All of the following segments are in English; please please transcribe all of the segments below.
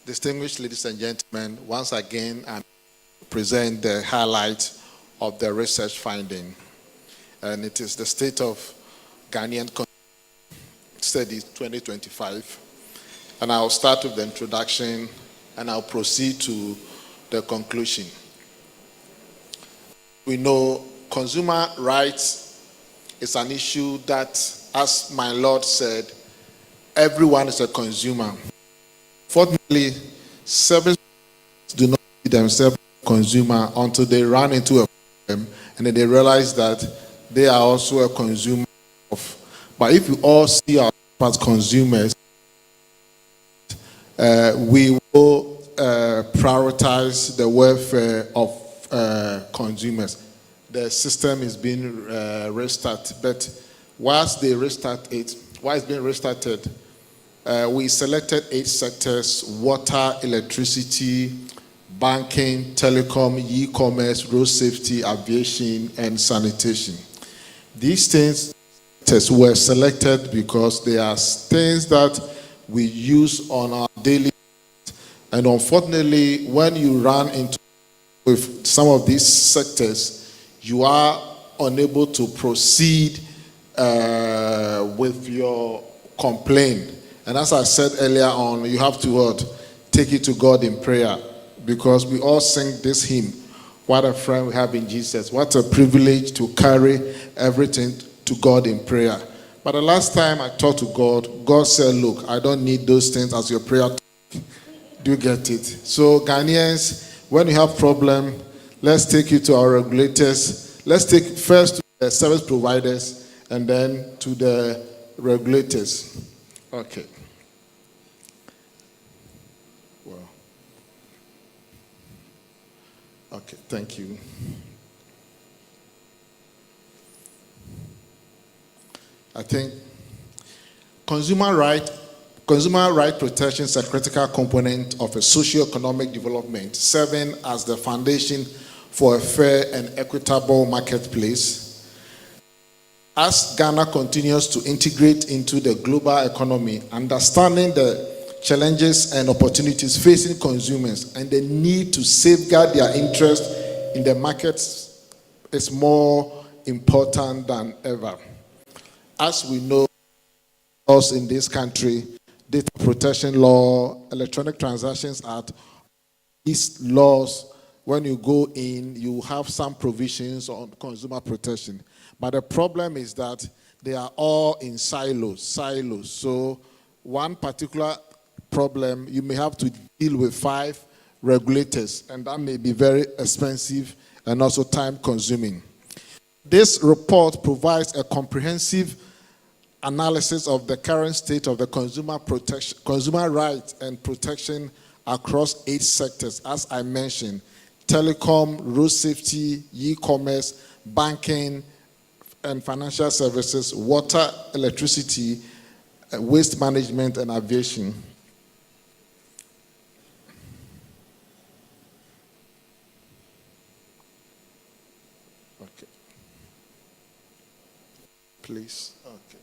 Distinguished ladies and gentlemen, once again, I present the highlight of the research finding. And it is the State of Ghanaian Studies 2025. And I'll start with the introduction and I'll proceed to the conclusion. We know consumer rights is an issue that, as my Lord said, everyone is a consumer. Fortunately, service do not see themselves as a consumer until they run into a problem and then they realize that they are also a consumer of. But if we all see ourselves as consumers, we will prioritize the welfare of consumers. The system is being restarted, but whilst they restart it, while it's being restarted, we selected 8 sectors: water, electricity, banking, telecom, e-commerce, road safety, aviation, and sanitation. These things were selected because they are things that we use on our daily lives. And unfortunately, when you run into with some of these sectors, you are unable to proceed with your complaint. And as I said earlier on, you have to take it to God in prayer, because we all sing this hymn, "What a friend we have in Jesus." What a privilege to carry everything to God in prayer. But the last time I talked to God, God said, "Look, I don't need those things as your prayer." Do you get it? So Ghanaians, when you have problem, let's take it to our regulators. Let's take first to the service providers and then to the regulators. Okay. Well. Okay, thank you. I think consumer right protection is a critical component of a socio-economic development, serving as the foundation for a fair and equitable marketplace. As Ghana continues to integrate into the global economy, understanding the challenges and opportunities facing consumers and the need to safeguard their interest in the markets is more important than ever. As we know, laws in this country, data protection law, electronic transactions act, these laws, when you go in, you have some provisions on consumer protection. But the problem is that they are all in silos. So one particular problem, you may have to deal with 5 regulators, and that may be very expensive and also time consuming. This report provides a comprehensive analysis of the current state of the consumer rights and protection across 8 sectors, as I mentioned: telecom, road safety, e-commerce, banking and financial services, water, electricity, waste management, and aviation. Okay. Please. Okay.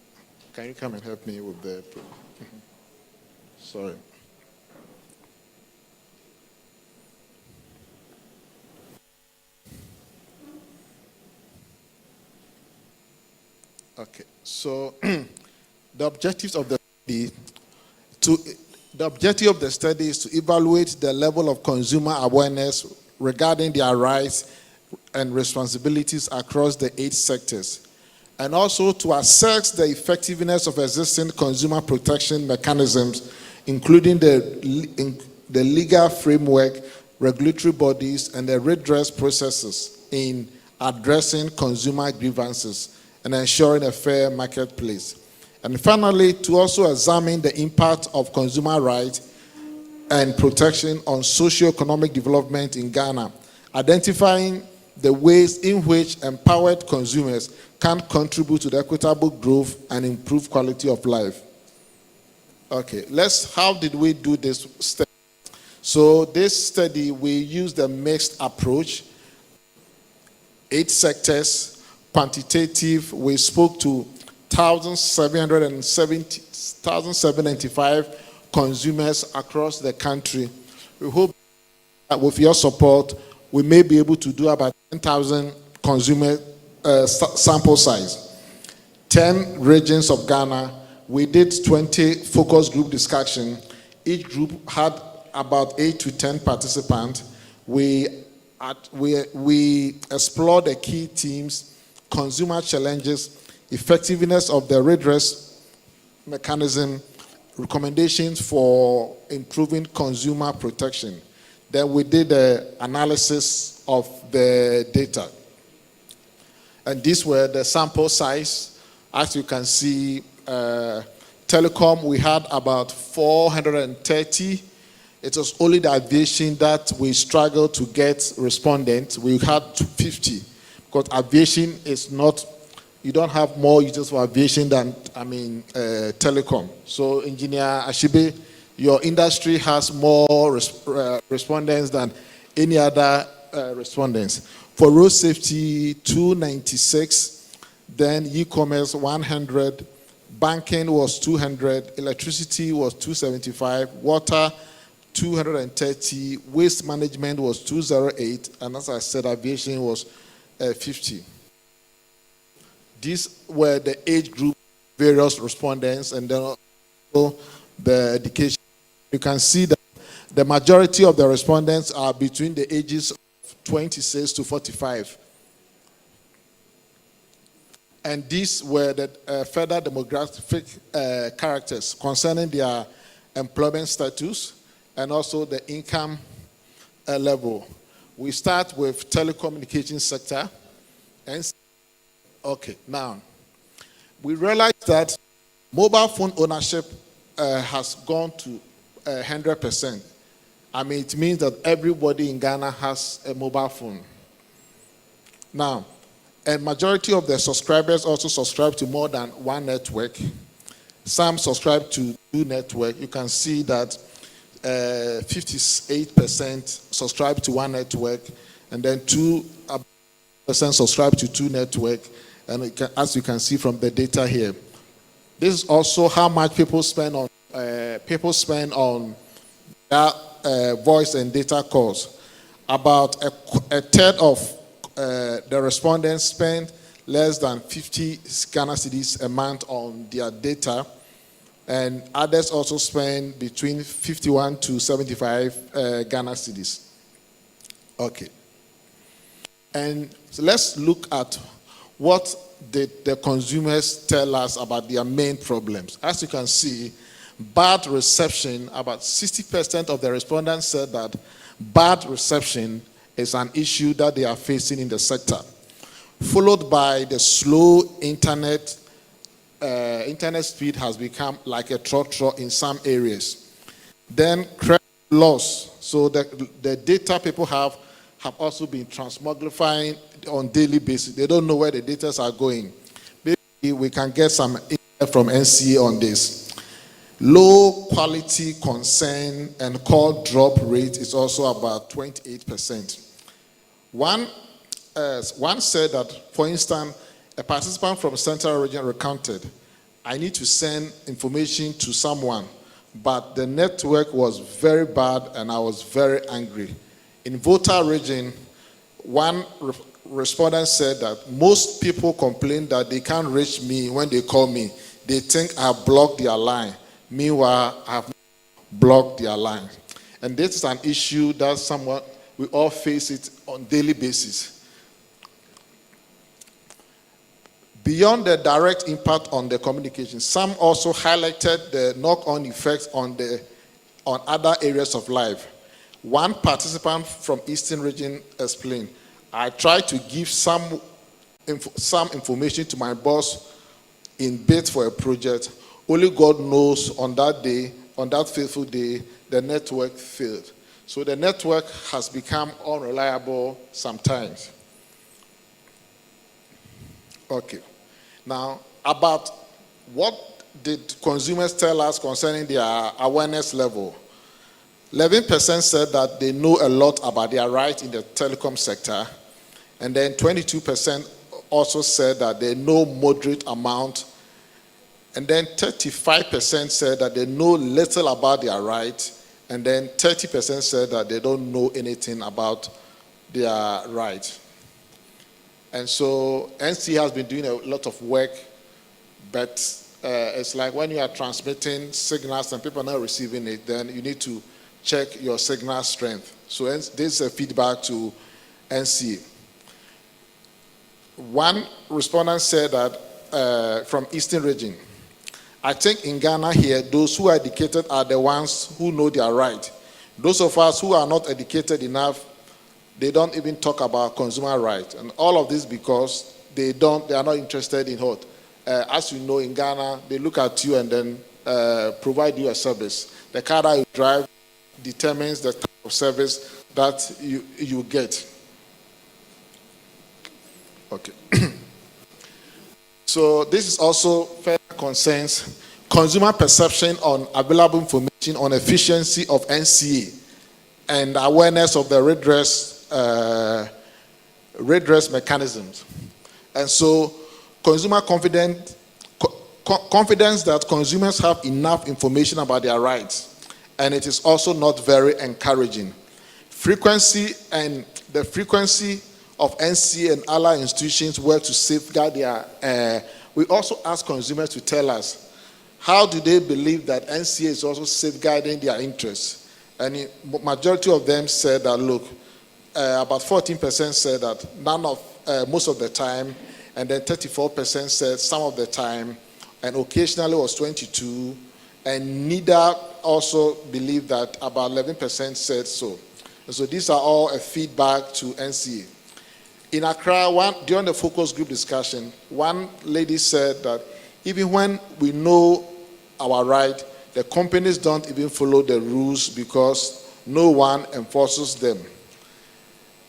Can you come and help me with the... Sorry. Okay, so the objective of the study is to evaluate the level of consumer awareness regarding their rights and responsibilities across the 8 sectors, and also to assess the effectiveness of existing consumer protection mechanisms, including the legal framework, regulatory bodies, and the redress processes in addressing consumer grievances and ensuring a fair marketplace. And finally, to also examine the impact of consumer rights and protection on socio-economic development in Ghana, identifying the ways in which empowered consumers can contribute to the equitable growth and improve quality of life. Okay, how did we do this study? So this study, we used a mixed approach, 8 sectors, quantitative. We spoke to 1,775 consumers across the country. We hope that with your support, we may be able to do about 10,000 consumer sample size. 10 regions of Ghana. We did 20 focus group discussion. Each group had about 8 to 10 participants. We explored the key themes, consumer challenges, effectiveness of the redress mechanism, recommendations for improving consumer protection. Then we did the analysis of the data. And these were the sample size. As you can see, telecom, we had about 430. It was only the aviation that we struggled to get respondents. We had 50, because aviation is not, you don't have more users for aviation than, telecom. So, Engineer Ashibe, your industry has more respondents than any other respondents. For road safety, 296, then e-commerce, 100, banking was 200, electricity was 275, water, 230, waste management was 208, and as I said, aviation was 50. These were the age group, various respondents, and then also the education. You can see that the majority of the respondents are between the ages of 26 to 45. And these were the further demographic characters concerning their employment status and also the income level. We start with telecommunications sector. Okay, now, we realized that mobile phone ownership has gone to 100%. It means that everybody in Ghana has a mobile phone. Now, a majority of the subscribers also subscribe to more than one network. Some subscribe to two networks. You can see that 58% subscribe to one network, and then 2% subscribe to two networks. And as you can see from the data here, this is also how much people spend on their voice and data calls. About a third of the respondents spend less than 50 Ghana cedis a month on their data, and others also spend between 51 to 75 Ghana cedis. Okay. And so let's look at what the consumers tell us about their main problems. As you can see, bad reception, about 60% of the respondents said that bad reception is an issue that they are facing in the sector, followed by the slow internet. Internet speed has become like a trotro in some areas. Then credit loss. So the data people have also been transmogrifying on daily basis. They don't know where the data are going. Maybe we can get some insight from NCA on this. Low quality concern and call drop rate is also about 28%. One said that, for instance, a participant from Central Region recounted, I need to send information to someone, but the network was very bad and I was very angry. In Volta region, one respondent said that most people complain that they can't reach me when they call me. They think I have blocked their line. Meanwhile, I have blocked their line. And this is an issue that we all face it on a daily basis. Beyond the direct impact on the communication, some also highlighted the knock-on effects on other areas of life. One participant from Eastern region explained, I tried to give some information to my boss in bid for a project. Only God knows on that day, on that fateful day, the network failed. So the network has become unreliable sometimes. Okay. Now, about what did consumers tell us concerning their awareness level? 11% said that they know a lot about their right in the telecom sector, and then 22% also said that they know moderate amount, And then 35% said that they know little about their right. And then 30% said that they don't know anything about their right. And so NCA has been doing a lot of work, but it's like when you are transmitting signals and people are not receiving it, then you need to check your signal strength. So this is a feedback to NCA. One respondent said that from Eastern region, I think in Ghana here, those who are educated are the ones who know their right. Those of us who are not educated enough, they don't even talk about consumer rights. And all of this because they are not interested in what. As you know, in Ghana, they look at you and then provide you a service. The car that you drive determines the type of service that you get. Okay. So this is also further concerns consumer perception on available information on efficiency of NCA and awareness of the redress mechanisms. And so consumer confidence that consumers have enough information about their rights, and it is also not very encouraging. The frequency of NCA and other institutions work to safeguard their. We also ask consumers to tell us how do they believe that NCA is also safeguarding their interests. And the majority of them said that, look, about 14% said that most of the time, and then 34% said some of the time, and occasionally was 22%, and neither also believe that about 11% said so. And so these are all a feedback to NCA. In Accra, during the focus group discussion, one lady said that even when we know our right, the companies don't even follow the rules because no one enforces them.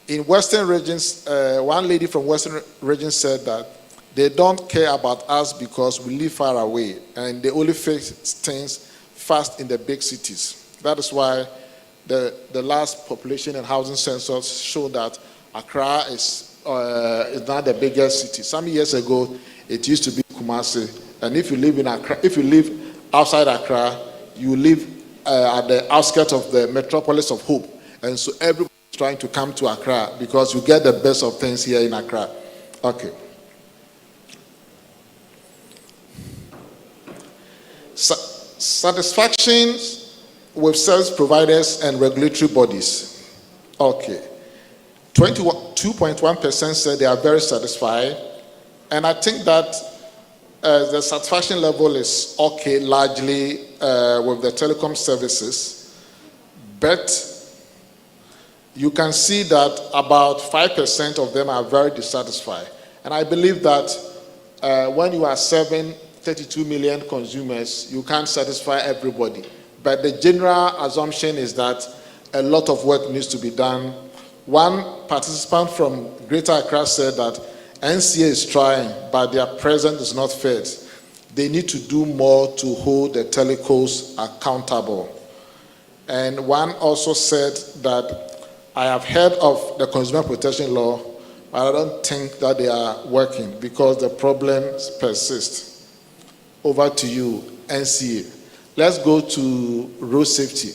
In Western regions, one lady from Western region said that they don't care about us because we live far away and they only fix things fast in the big cities. That is why the last population and housing census showed that Accra is not the biggest city. Some years ago, it used to be Kumasi. And if you live in Accra, if you live outside Accra, you live at the outskirts of the metropolis of Hope. And so everybody is trying to come to Accra because you get the best of things here in Accra. Okay. Satisfactions with service providers and regulatory bodies. Okay. 2.1% said they are very satisfied. And I think that the satisfaction level is okay largely with the telecom services. But you can see that about 5% of them are very dissatisfied. And I believe that when you are serving 32 million consumers, you can't satisfy everybody. But the general assumption is that a lot of work needs to be done. One participant from Greater Accra said that NCA is trying, but their presence is not fit. They need to do more to hold the telecos accountable. And one also said that I have heard of the consumer protection law, but I don't think that they are working because the problems persist. Over to you, NCA. Let's go to road safety.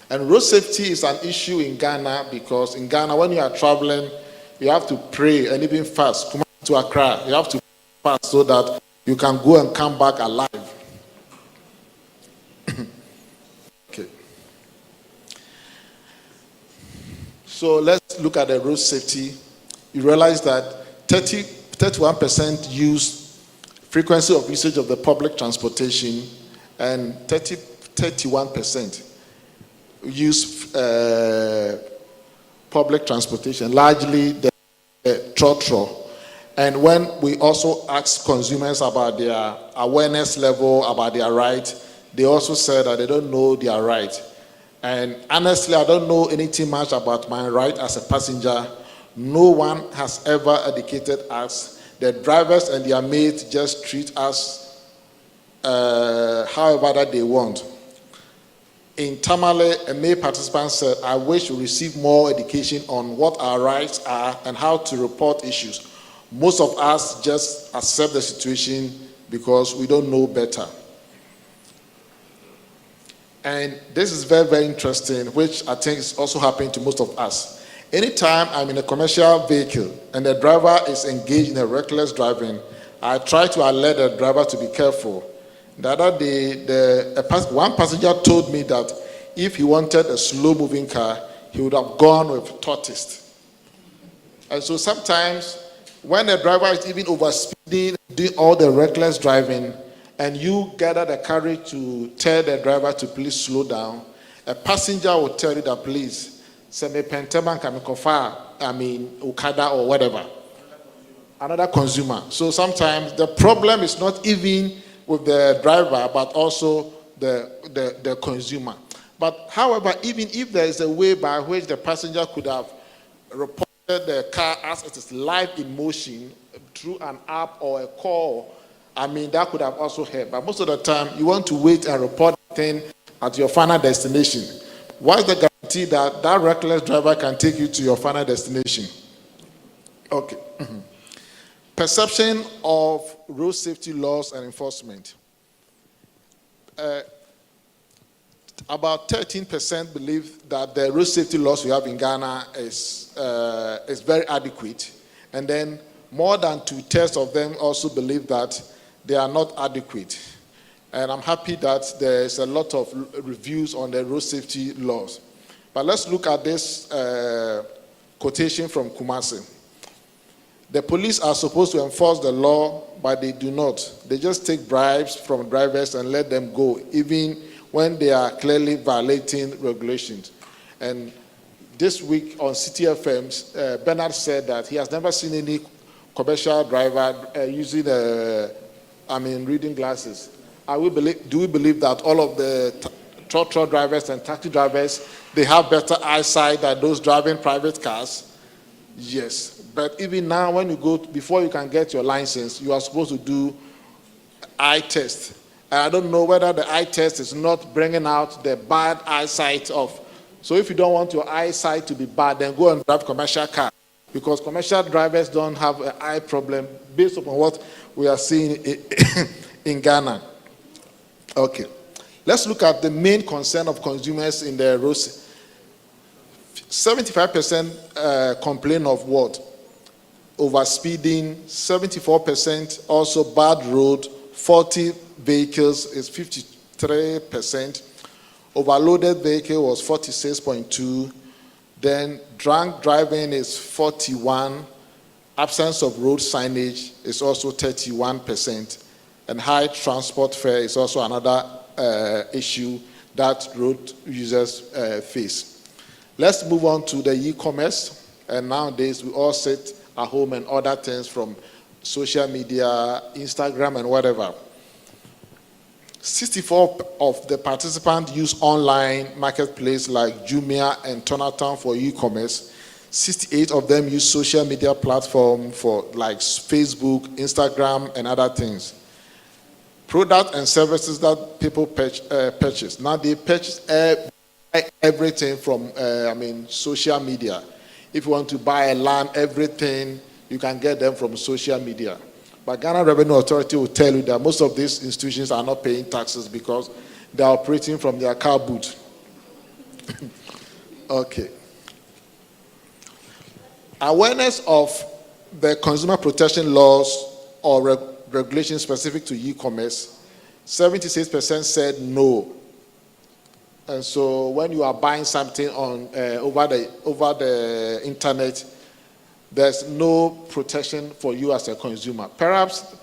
And road safety is an issue in Ghana because in Ghana, when you are traveling, you have to pray and even fast. Come to Accra, you have to fast so that you can go and come back alive. Okay. So let's look at the road safety. You realize that 31% use frequency of usage of the public transportation and 31% use public transportation, largely the trotro. And when we also ask consumers about their awareness level, about their right, they also said that they don't know their right. And honestly, I don't know anything much about my right as a passenger. No one has ever educated us. The drivers and their mates just treat us however that they want. In Tamale, a male participant said, I wish we receive more education on what our rights are and how to report issues. Most of us just accept the situation because we don't know better. And this is very, very interesting, which I think is also happening to most of us. Anytime I'm in a commercial vehicle and the driver is engaged in a reckless driving, I try to alert the driver to be careful. The other day, one passenger told me that if he wanted a slow-moving car, he would have gone with tortoise. And so sometimes, when the driver is even overspeeding, doing all the reckless driving, and you gather the courage to tell the driver to please slow down, a passenger will tell you that please, send me penteman kamikofa, Okada or whatever. Another consumer. So sometimes the problem is not even with the driver, but also the consumer. But however, even if there is a way by which the passenger could have reported the car as it is live in motion through an app or a call, that could have also helped. But most of the time, you want to wait and report the thing at your final destination. What is the guarantee that that reckless driver can take you to your final destination? Okay. Perception of road safety laws and enforcement. About 13% believe that the road safety laws we have in Ghana is very adequate. And then more than 2/3 of them also believe that they are not adequate. And I'm happy that there's a lot of reviews on the road safety laws. But let's look at this quotation from Kumasi. The police are supposed to enforce the law, but they do not. They just take bribes from drivers and let them go, even when they are clearly violating regulations. And this week on City FM's, Bernard said that he has never seen any commercial driver using reading glasses. Do we believe that all of the truck drivers and taxi drivers, they have better eyesight than those driving private cars? Yes. But even now, when you go, before you can get your license, you are supposed to do eye test. And I don't know whether the eye test is not bringing out the bad eyesight of. So if you don't want your eyesight to be bad, then go and drive commercial car. Because commercial drivers don't have an eye problem based upon what we are seeing in Ghana. Okay. Let's look at the main concern of consumers in the roads. 75% complain of what? Overspeeding. 74% also bad road. 40 vehicles is 53%. Overloaded vehicle was 46.2. Then drunk driving is 41. Absence of road signage is also 31%. And high transport fare is also another issue that road users face. Let's move on to the e-commerce. And nowadays, we all sit at home and order things from social media, Instagram, and whatever. 64 of the participants use online marketplace like Jumia and Tonatown for e-commerce. 68 of them use social media platform for like Facebook, Instagram, and other things. Product and services that people purchase. Now they purchase everything from social media. If you want to buy a land, everything, you can get them from social media. But Ghana Revenue Authority will tell you that most of these institutions are not paying taxes because they are operating from their car boot. Okay. Awareness of the consumer protection laws or regulations specific to e-commerce, 76% said no. And so when you are buying something on over the internet, there's no protection for you as a consumer. Perhaps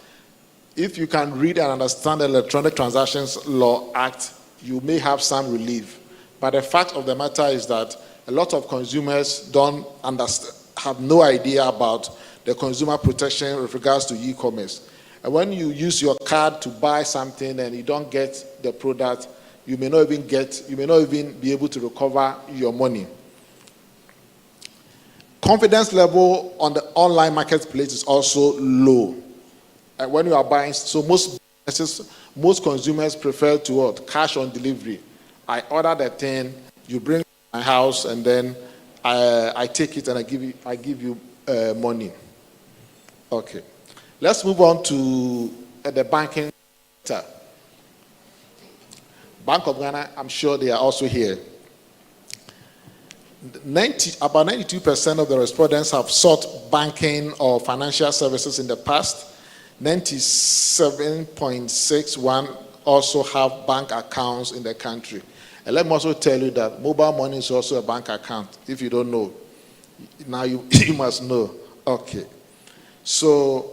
if you can read and understand the Electronic Transactions Law Act, you may have some relief. But the fact of the matter is that a lot of consumers don't understand, have no idea about the consumer protection with regards to e-commerce. And when you use your card to buy something and you don't get the product, you may not even be able to recover your money. Confidence level on the online marketplace is also low. When you are buying, so most consumers prefer to what? Cash on delivery. I order the thing, you bring it to my house, and then I take it and I give you money. Okay. Let's move on to the banking sector. Bank of Ghana, I'm sure they are also here. About 92% of the respondents have sought banking or financial services in the past. 97.61 also have bank accounts in the country. And let me also tell you that mobile money is also a bank account. If you don't know, now you must know. Okay. So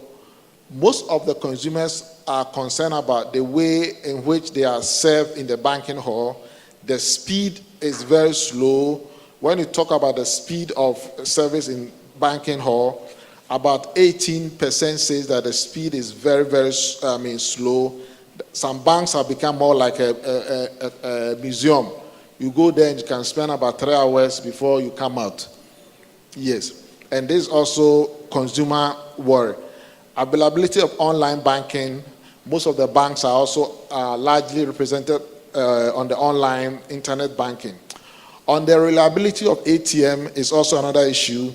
most of the consumers are concerned about the way in which they are served in the banking hall. The speed is very slow. When you talk about the speed of service in banking hall, about 18% says that the speed is very, very slow. Some banks have become more like a museum. You go there and you can spend about 3 hours before you come out. Yes. And this is also consumer worry. Availability of online banking. Most of the banks are also largely represented on the online internet banking. On the reliability of ATM is also another issue.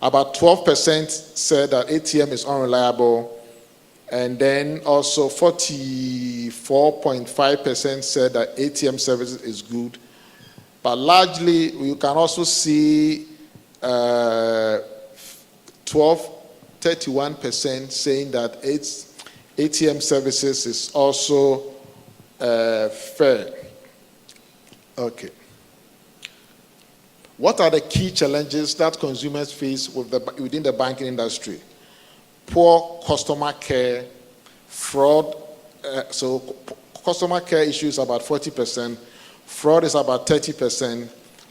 About 12% said that ATM is unreliable. And then also 44.5% said that ATM service is good. But largely, you can also see 31% saying that ATM services is also fair. Okay. What are the key challenges that consumers face within the banking industry? Poor customer care, fraud. So customer care issues about 40%, fraud is about 30%,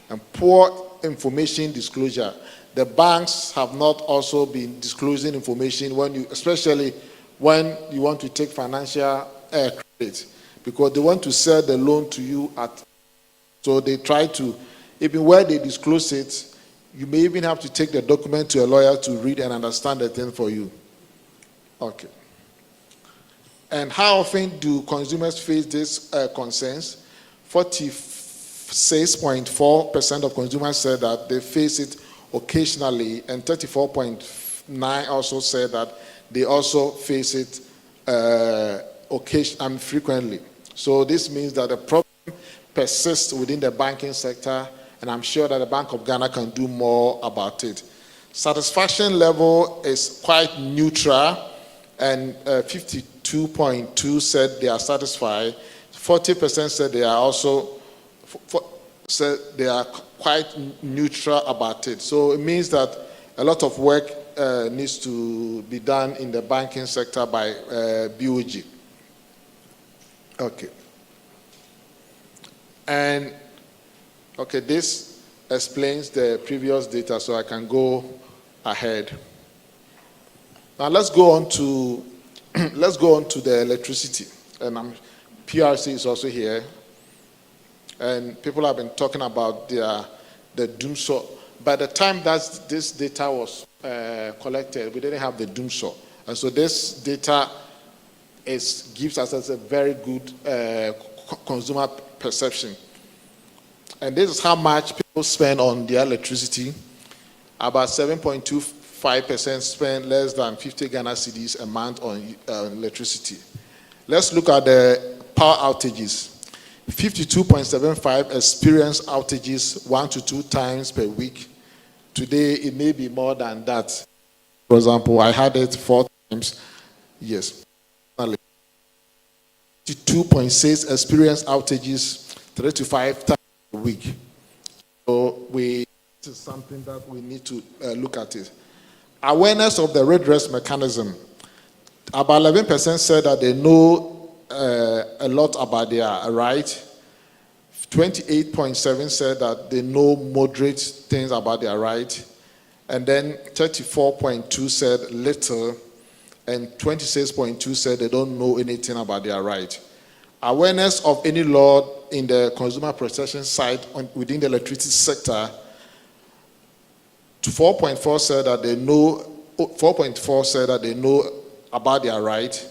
and poor information disclosure. The banks have not also been disclosing information especially when you want to take financial credit, because they want to sell the loan to you so they try to, even where they disclose it, you may even have to take the document to a lawyer to read and understand the thing for you. Okay. And how often do consumers face these concerns? 46.4% of consumers said that they face it occasionally, and 34.9% also said that they also face it frequently. So this means that the problem persists within the banking sector, and I'm sure that the Bank of Ghana can do more about it. Satisfaction level is quite neutral, and 52.2% said they are satisfied. 40% said they are also said they are quite neutral about it. So it means that a lot of work needs to be done in the banking sector by BOG. Okay. And okay, this explains the previous data, so I can go ahead. Now let's go on to the electricity, and PRC is also here, and people have been talking about the doomsday. By the time that this data was collected, we didn't have the doomsday, and so this data gives us a very good consumer perception. And this is how much people spend on their electricity. About 7.25% spend less than 50 Ghana cedis a month on electricity. Let's look at the power outages. 52.75 experience outages 1 to 2 times per week. Today, it may be more than that. For example, I had it 4 times. Yes. 52.6 experience outages 3 to 5 times a week. So this is something that we need to look at it. Awareness of the redress mechanism. About 11% said that they know a lot about their right. 28.7% said that they know moderate things about their right. And then 34.2% said little. And 26.2% said they don't know anything about their right. Awareness of any law in the consumer protection side within the electricity sector, 4.4% said that they know. 4.4% said that they know about their right,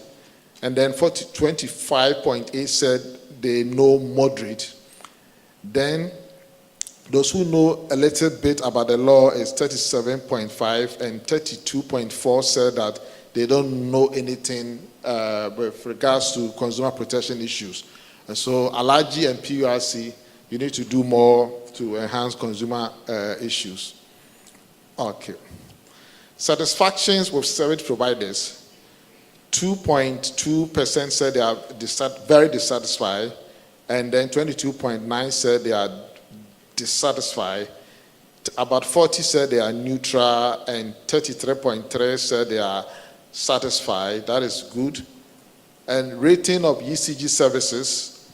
and then 25.8% said they know moderate. Then those who know a little bit about the law is 37.5%, and 32.4% said that they don't know anything with regards to consumer protection issues. And so Alaji and PURC, you need to do more to enhance consumer issues. Okay. Satisfactions with service providers. 2.2% said they are very dissatisfied, and then 22.9% said they are dissatisfied. About 40 said they are neutral, and 33.3 said they are satisfied. That is good. And rating of ECG services,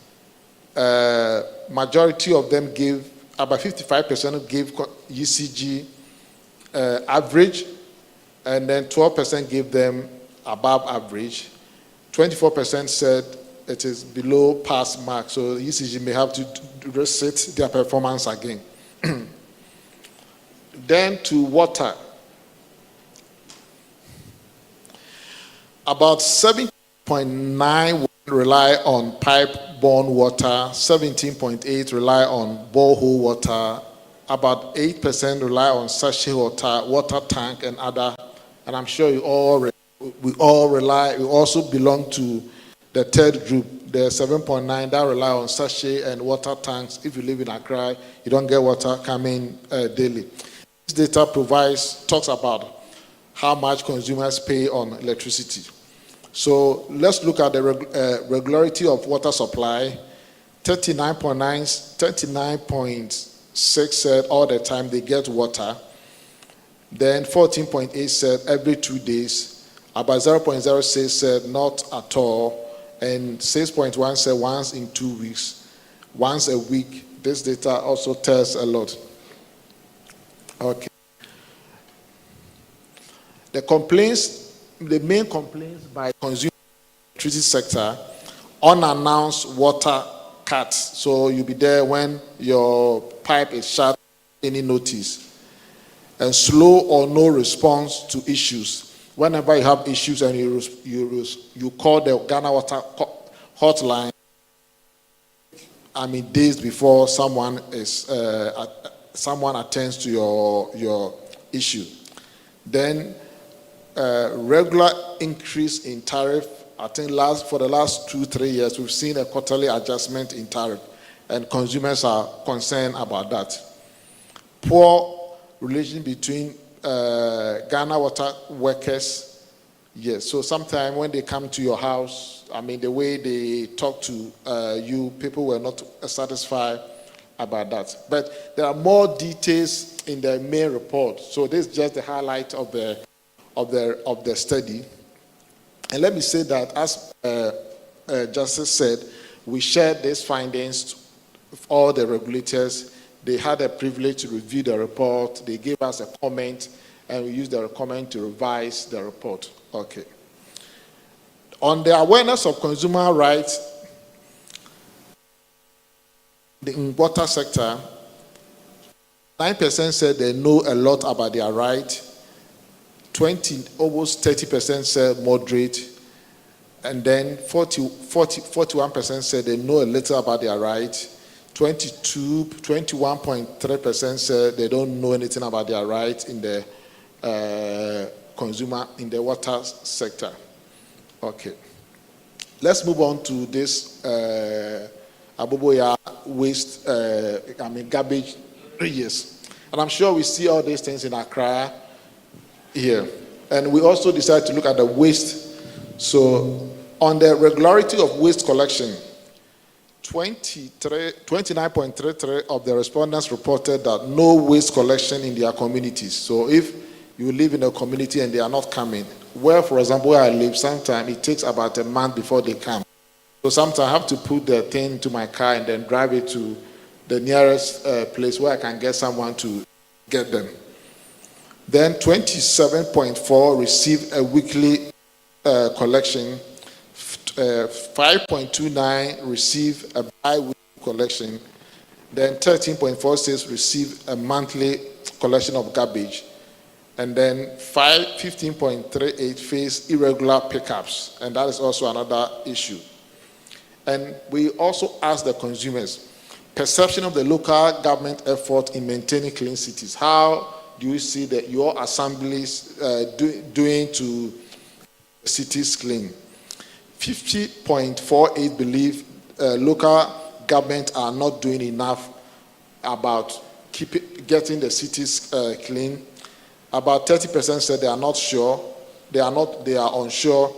majority of them gave, about 55% gave ECG average, and then 12% gave them above average. 24% said it is below pass mark, so ECG may have to reset their performance again. Then to water. About 7.9 rely on pipe-borne water, 17.8 rely on borehole water, about 8% rely on sachet water, water tank, and other. And I'm sure we also belong to the third group, the 7.9 that rely on sachet and water tanks. If you live in Accra, you don't get water coming daily. This data talks about how much consumers pay on electricity. So let's look at the regularity of water supply. 39.6 said all the time they get water. Then 14.8 said every 2 days. About 0.06 said not at all. And 6.1 said once in 2 weeks, once a week. This data also tells a lot. Okay. The main complaints by consumer electricity sector, unannounced water cuts. So you'll be there when your pipe is shut, any notice. And slow or no response to issues. Whenever you have issues and you call the Ghana Water hotline, days before someone attends to your issue. Then regular increase in tariff. I think for the last 2-3 years, we've seen a quarterly adjustment in tariff, and consumers are concerned about that. Poor relation between Ghana Water workers. Yes, so sometimes when they come to your house, the way they talk to you, people were not satisfied about that. But there are more details in the main report. So this is just the highlight of the study. And let me say that, as Justice said, we shared these findings with all the regulators. They had a privilege to review the report. They gave us a comment, and we used the comment to revise the report. Okay. On the awareness of consumer rights in water sector, 9% said they know a lot about their right. Almost 30% said moderate. And then 41% said they know a little about their right. 21.3% said they don't know anything about their right in the water sector. Okay. Let's move on to this Aboboya waste, garbage. Yes. And I'm sure we see all these things in Accra here. And we also decided to look at the waste. So on the regularity of waste collection, 29.33 of the respondents reported that no waste collection in their communities. So if you live in a community and they are not coming, for example, where I live, sometimes it takes about a month before they come. So sometimes I have to put the thing into my car and then drive it to the nearest place where I can get someone to get them. Then 27.4 receive a weekly collection. 5.29 receive a bi-weekly collection. Then 13.46 receive a monthly collection of garbage. And then 15.38 face irregular pickups. And that is also another issue. And we also ask the consumers, perception of the local government effort in maintaining clean cities. How do you see that your assemblies doing to cities clean. 50.48 believe local government are not doing enough about getting the cities clean. About 30% said they are not sure, they are unsure,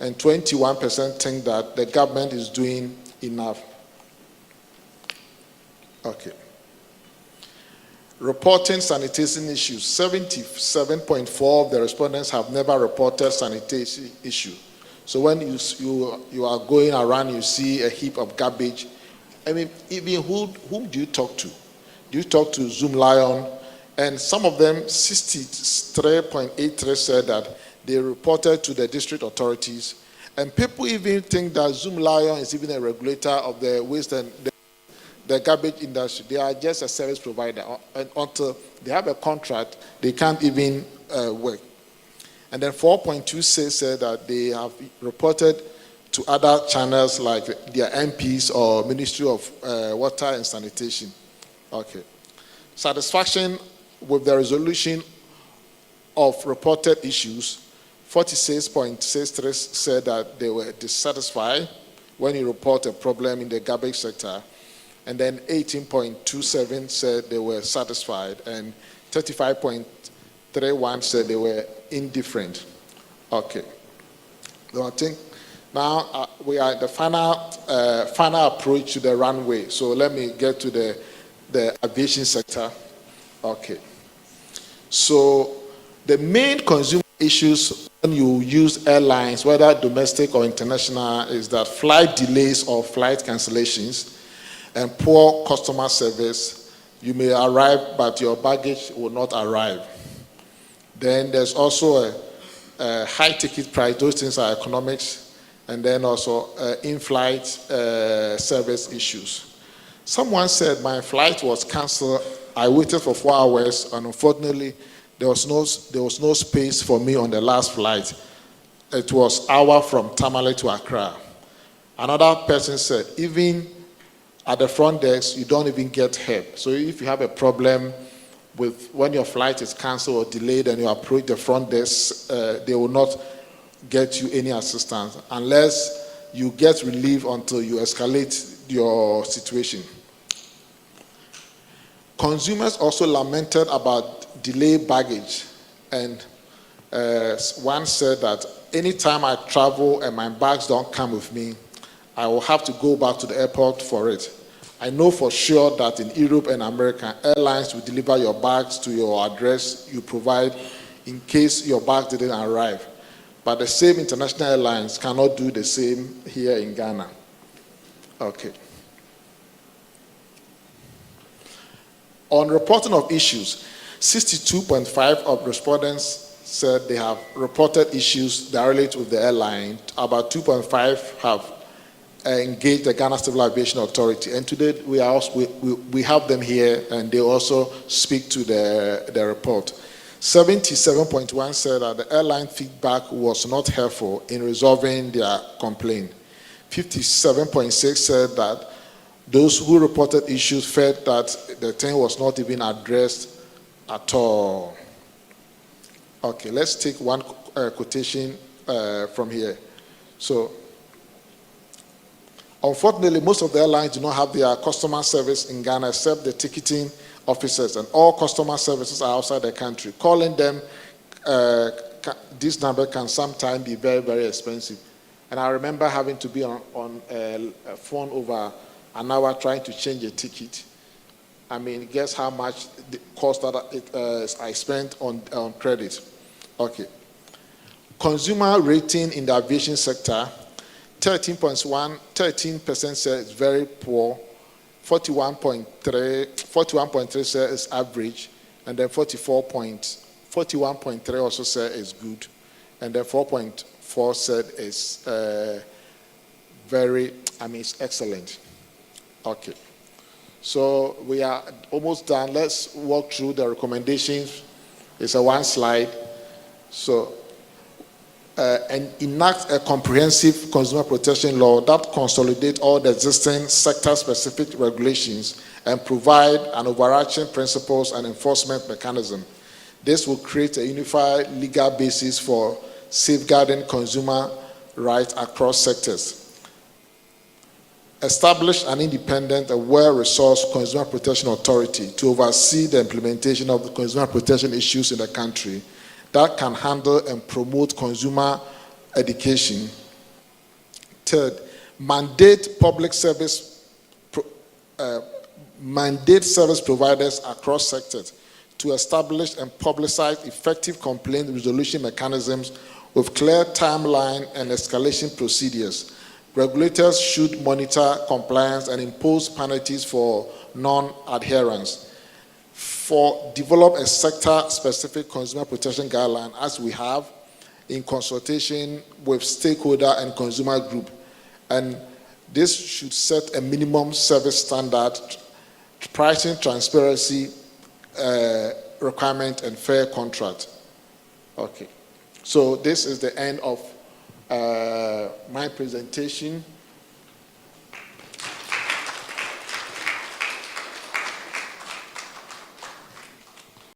and 21% think that the government is doing enough. Okay. Reporting sanitation issues. 77.4% of the respondents have never reported sanitation issue. So when you are going around, you see a heap of garbage. I mean, even whom do you talk to? Do you talk to Zoom Lion? And some of them, 63.83 said that they reported to the district authorities. And people even think that Zoom Lion is even a regulator of the waste and the garbage industry. They are just a service provider. And until they have a contract, they can't even work. And then 4.26 said that they have reported to other channels like their MPs or Ministry of Water and Sanitation. Okay. Satisfaction with the resolution of reported issues. 46.63 said that they were dissatisfied when you report a problem in the garbage sector. And then 18.27 said they were satisfied. And 35.31 said they were indifferent. Okay. So I think now we are at the final approach to the runway. So let me get to the aviation sector. Okay. So the main consumer issues when you use airlines, whether domestic or international, is that flight delays or flight cancellations and poor customer service. You may arrive, but your baggage will not arrive. Then there's also a high ticket price. Those things are economics. And then also in-flight service issues. Someone said, my flight was canceled. I waited for 4 hours, and unfortunately, there was no space for me on the last flight. It was hour from Tamale to Accra. Another person said, even at the front desk, you don't even get help. So if you have a problem with when your flight is canceled or delayed and you approach the front desk, they will not get you any assistance unless you get relief until you escalate your situation. Consumers also lamented about delayed baggage, and one said that anytime I travel and my bags don't come with me, I will have to go back to the airport for it. I know for sure that in Europe and America, airlines will deliver your bags to your address you provide in case your bag didn't arrive. But the same international airlines cannot do the same here in Ghana. Okay. On reporting of issues, 62.5% of respondents said they have reported issues that relate with the airline. About 2.5% have engaged the Ghana Civil Aviation Authority. And today we have them here, and they also speak to the report. 77.1% said that the airline feedback was not helpful in resolving their complaint. 57.6% said that those who reported issues felt that the thing was not even addressed at all. Okay, let's take one quotation from here. So, unfortunately, most of the airlines do not have their customer service in Ghana except the ticketing officers, and all customer services are outside the country. Calling them, this number can sometimes be very, very expensive. And I remember having to be on a phone over an hour trying to change a ticket. I mean, guess how much the cost that I spent on credit. Okay. Consumer rating in the aviation sector, 13% say it's very poor, 41.3 say it's average, and then 41.3 also say it's good, and then 4.4 said it's it's excellent. Okay. So we are almost done. Let's walk through the recommendations. It's a one slide. So, and enact a comprehensive consumer protection law that consolidates all the existing sector-specific regulations and provide an overarching principles and enforcement mechanism. This will create a unified legal basis for safeguarding consumer rights across sectors. Establish an independent and well-resourced consumer protection authority to oversee the implementation of the consumer protection issues in the country that can handle and promote consumer education. Third, mandate service providers across sectors to establish and publicize effective complaint resolution mechanisms with clear timeline and escalation procedures. Regulators should monitor compliance and impose penalties for non-adherence. 4, develop a sector-specific consumer protection guideline, as we have, in consultation with stakeholder and consumer group. And this should set a minimum service standard, pricing transparency requirement, and fair contract. Okay. So this is the end of my presentation.